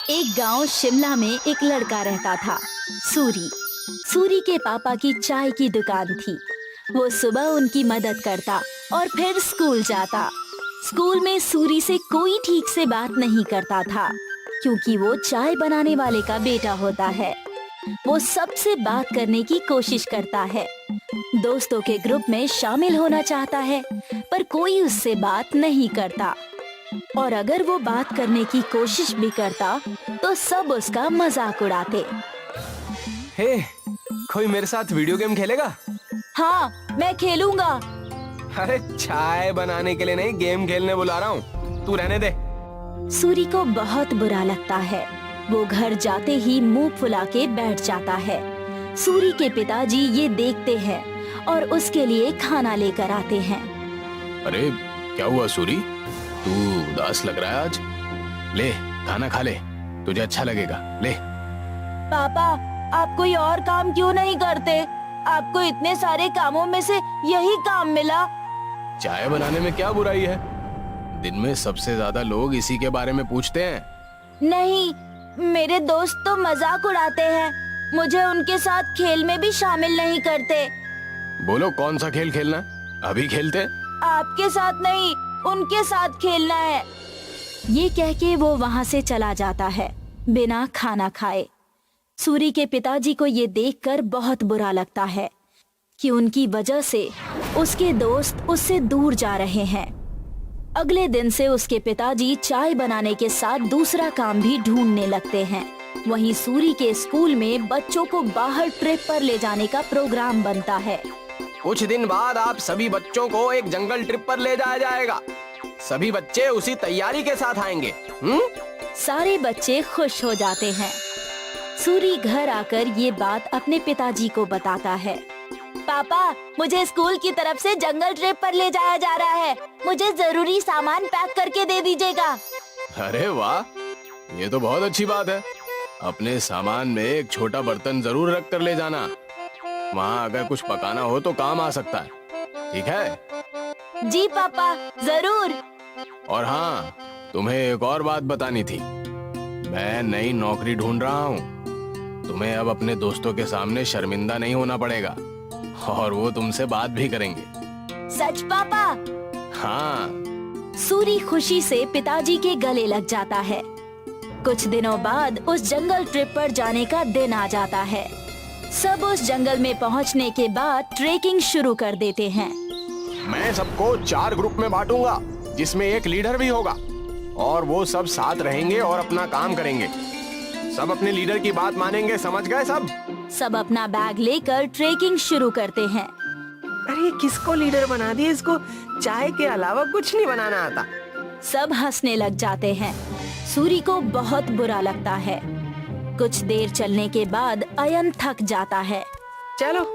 एक गांव शिमला में एक लड़का रहता था, सूरी। सूरी के पापा की चाय की दुकान थी। वो सुबह उनकी मदद करता और फिर स्कूल जाता। स्कूल में सूरी से कोई ठीक से बात नहीं करता था, क्योंकि वो चाय बनाने वाले का बेटा होता है। वो सबसे बात करने की कोशिश करता है, दोस्तों के ग्रुप में शामिल होना चाहता है, पर कोई उससे बात नहीं करता। और अगर वो बात करने की कोशिश भी करता तो सब उसका मजाक उड़ाते। हे, कोई मेरे साथ वीडियो गेम खेलेगा? हाँ, मैं खेलूंगा। अरे चाय बनाने के लिए नहीं, गेम खेलने बुला रहा हूँ, तू रहने दे। सूरी को बहुत बुरा लगता है। वो घर जाते ही मुंह फुला के बैठ जाता है। सूरी के पिताजी ये देखते हैं और उसके लिए खाना लेकर आते हैं। अरे क्या हुआ सूरी, तू उदास लग रहा है आज? ले खाना खा ले, तुझे अच्छा लगेगा, ले। पापा, आप कोई और काम क्यों नहीं करते? आपको इतने सारे कामों में से यही काम मिला। चाय बनाने में क्या बुराई है? दिन में सबसे ज्यादा लोग इसी के बारे में पूछते हैं। नहीं, मेरे दोस्त तो मजाक उड़ाते हैं, मुझे उनके साथ खेल में भी शामिल नहीं करते। बोलो कौन सा खेल खेलना, अभी खेलते। आपके साथ नहीं, उनके साथ खेलना है। ये कह के वो वहाँ से चला जाता है बिना खाना खाए। सूरी के पिताजी को ये देखकर बहुत बुरा लगता है कि उनकी वजह से उसके दोस्त उससे दूर जा रहे हैं। अगले दिन से उसके पिताजी चाय बनाने के साथ दूसरा काम भी ढूंढने लगते हैं। वहीं सूरी के स्कूल में बच्चों को बाहर ट्रिप पर ले जाने का प्रोग्राम बनता है। कुछ दिन बाद आप सभी बच्चों को एक जंगल ट्रिप पर ले जाया जाएगा। सभी बच्चे उसी तैयारी के साथ आएंगे। सारे बच्चे खुश हो जाते हैं। सूरी घर आकर ये बात अपने पिताजी को बताता है। पापा, मुझे स्कूल की तरफ से जंगल ट्रिप पर ले जाया जा रहा है, मुझे जरूरी सामान पैक करके दे दीजिएगा। अरे वाह, ये तो बहुत अच्छी बात है। अपने सामान में एक छोटा बर्तन जरूर रख कर ले जाना, वहाँ अगर कुछ पकाना हो तो काम आ सकता है, ठीक है? जी पापा, जरूर। और हाँ, तुम्हें एक और बात बतानी थी। मैं नई नौकरी ढूंढ रहा हूँ। तुम्हें अब अपने दोस्तों के सामने शर्मिंदा नहीं होना पड़ेगा और वो तुमसे बात भी करेंगे। सच पापा? हाँ। सूरी खुशी से पिताजी के गले लग जाता है। कुछ दिनों बाद उस जंगल ट्रिप पर जाने का दिन आ जाता है। सब उस जंगल में पहुंचने के बाद ट्रेकिंग शुरू कर देते हैं। मैं सबको 4 ग्रुप में बांटूंगा, जिसमें एक लीडर भी होगा, और वो सब साथ रहेंगे और अपना काम करेंगे। सब अपने लीडर की बात मानेंगे, समझ गए सब? सब अपना बैग लेकर ट्रेकिंग शुरू करते हैं। अरे किसको लीडर बना दिया, इसको चाय के अलावा कुछ नहीं बनाना आता। सब हंसने लग जाते हैं। सूरी को बहुत बुरा लगता है। कुछ देर चलने के बाद अयन थक जाता है। चलो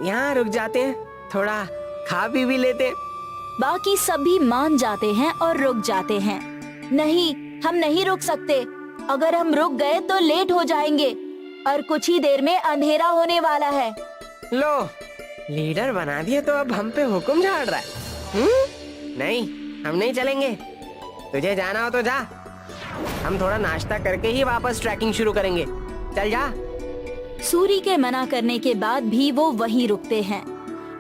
यहाँ रुक जाते हैं, थोड़ा खा पी भी लेते हैं। बाकी सभी मान जाते हैं और रुक जाते हैं। नहीं, हम नहीं रुक सकते। अगर हम रुक गए तो लेट हो जाएंगे और कुछ ही देर में अंधेरा होने वाला है। लो, लीडर बना दिए तो अब हम पे हुक्म झाड़ रहा है। नहीं, हम नहीं चलेंगे। तुझे जाना हो तो जा, हम थोड़ा नाश्ता करके ही वापस ट्रैकिंग शुरू करेंगे। चल जा। सूरी के मना करने के बाद भी वो वहीं रुकते हैं।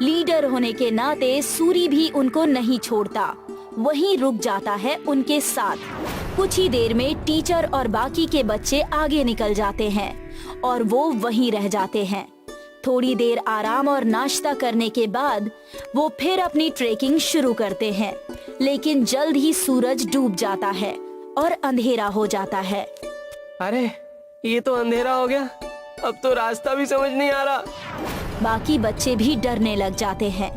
लीडर होने के नाते सूरी भी उनको नहीं छोड़ता, वहीं रुक जाता है उनके साथ। कुछ ही देर में टीचर और बाकी के बच्चे आगे निकल जाते हैं और वो वहीं रह जाते हैं। थोड़ी देर आराम और नाश्ता करने के बाद वो फिर अपनी ट्रेकिंग शुरू करते हैं, लेकिन जल्द ही सूरज डूब जाता है और अंधेरा हो जाता है। अरे ये तो अंधेरा हो गया, अब तो रास्ता भी समझ नहीं आ रहा। बाकी बच्चे भी डरने लग जाते हैं।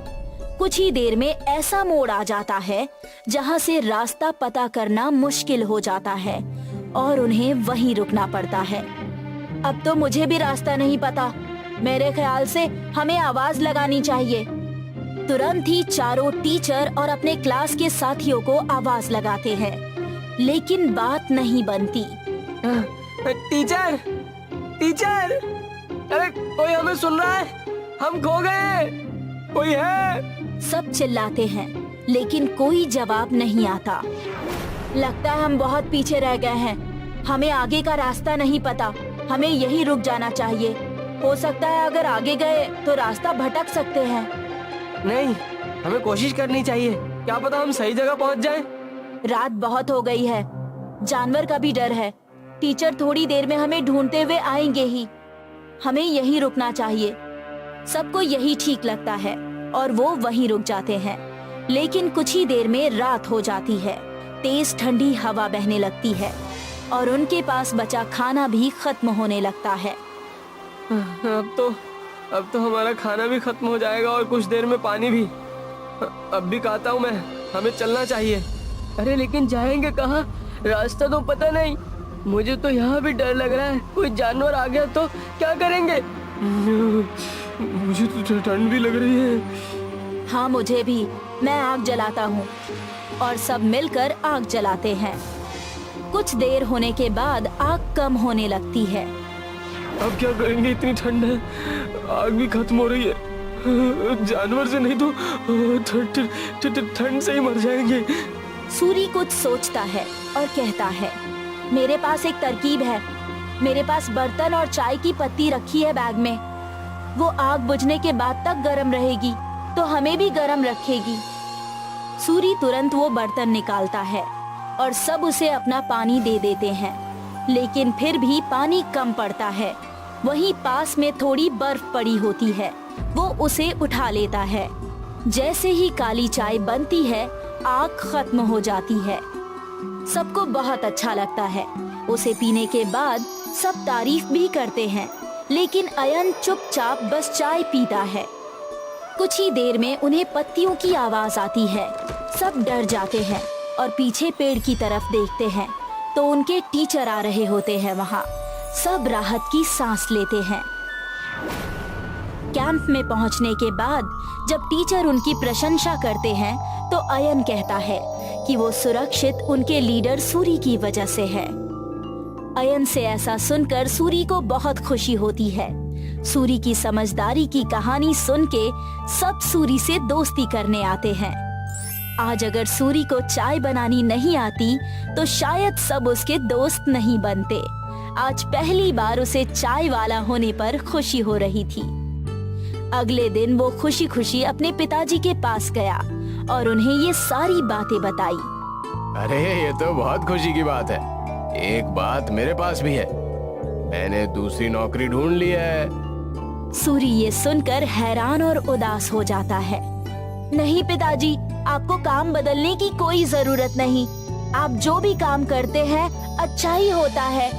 कुछ ही देर में ऐसा मोड़ आ जाता है जहाँ से रास्ता पता करना मुश्किल हो जाता है और उन्हें वहीं रुकना पड़ता है। अब तो मुझे भी रास्ता नहीं पता। मेरे ख्याल से हमें आवाज लगानी चाहिए। तुरंत ही चारों टीचर और अपने क्लास के साथियों को आवाज लगाते हैं, लेकिन बात नहीं बनती। टीचर, टीचर, अरे कोई हमें सुन रहा है? हम खो गए, कोई है? सब चिल्लाते हैं, लेकिन कोई जवाब नहीं आता। लगता है हम बहुत पीछे रह गए हैं। हमें आगे का रास्ता नहीं पता, हमें यहीं रुक जाना चाहिए। हो सकता है अगर आगे गए तो रास्ता भटक सकते हैं। नहीं, हमें कोशिश करनी चाहिए, क्या पता हम सही जगह पहुंच जाएं। रात बहुत हो गई है, जानवर का भी डर है। टीचर थोड़ी देर में हमें ढूंढते हुए आएंगे ही। हमें यहीं रुकना चाहिए। सबको यही ठीक लगता है और वो वहीं रुक जाते हैं। लेकिन कुछ ही देर में रात हो जाती है। तेज ठंडी हवा बहने लगती है और उनके पास बचा खाना भी खत्म होने लगता है। अब तो हमारा खाना भी खत्म हो जाएगा और कुछ देर में पानी भी। अब भी कहता हूँ मैं, हमें चलना चाहिए। अरे लेकिन जाएंगे कहाँ? रास्ता तो पता नहीं। मुझे तो यहाँ भी डर लग रहा है, कोई जानवर आ गया तो क्या करेंगे? मुझे तो ठंड भी लग रही है। हाँ मुझे भी। मैं आग जलाता हूँ और सब मिलकर आग जलाते हैं। कुछ देर होने के बाद आग कम होने लगती है। अब क्या करेंगे? इतनी ठंड है, आग भी खत्म हो रही है। जानवर से नहीं तो ठंड से ही मर जाएंगे। सूरी कुछ सोचता है और कहता है, मेरे पास एक तरकीब है। मेरे पास बर्तन और चाय की पत्ती रखी है बैग में। वो आग बुझने के बाद तक गर्म रहेगी तो हमें भी गर्म रखेगी। सूरी तुरंत वो बर्तन निकालता है और सब उसे अपना पानी दे देते हैं। लेकिन फिर भी पानी कम पड़ता है। वहीं पास में थोड़ी बर्फ पड़ी होती है, वो उसे उठा लेता है। जैसे ही काली चाय बनती है, आग खत्म हो जाती है। सबको बहुत अच्छा लगता है। उसे पीने के बाद सब तारीफ भी करते हैं, लेकिन अयन चुपचाप बस चाय पीता है। कुछ ही देर में उन्हें पत्तियों की आवाज आती है। सब डर जाते हैं और पीछे पेड़ की तरफ देखते हैं तो उनके टीचर आ रहे होते हैं वहाँ। सब राहत की सांस लेते हैं। कैंप में पहुँचने के बाद जब टीचर उनकी प्रशंसा करते हैं तो अयन कहता है कि वो सुरक्षित उनके लीडर सूरी की वजह से है। अयन से ऐसा सुनकर सूरी को बहुत खुशी होती है। सूरी की समझदारी की कहानी सुन के सब सूरी से दोस्ती करने आते हैं। आज अगर सूरी को चाय बनानी नहीं आती तो शायद सब उसके दोस्त नहीं बनते। आज पहली बार उसे चाय वाला होने पर खुशी हो रही थी। अगले दिन वो खुशी खुशी अपने पिताजी के पास गया और उन्हें ये सारी बातें बताई। अरे ये तो बहुत खुशी की बात है। एक बात मेरे पास भी है, मैंने दूसरी नौकरी ढूंढ ली है। सूरी ये सुनकर हैरान और उदास हो जाता है। नहीं पिताजी, आपको काम बदलने की कोई जरूरत नहीं। आप जो भी काम करते हैं अच्छा ही होता है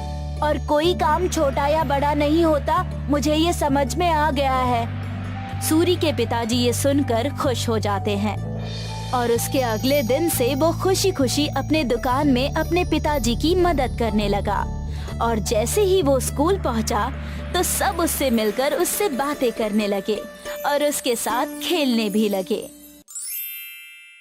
और कोई काम छोटा या बड़ा नहीं होता। मुझे ये समझ में आ गया है। सूरी के पिताजी ये सुनकर खुश हो जाते हैं और उसके अगले दिन से वो खुशी खुशी अपने दुकान में अपने पिताजी की मदद करने लगा। और जैसे ही वो स्कूल पहुंचा तो सब उससे मिलकर उससे बातें करने लगे और उसके साथ खेलने भी लगे।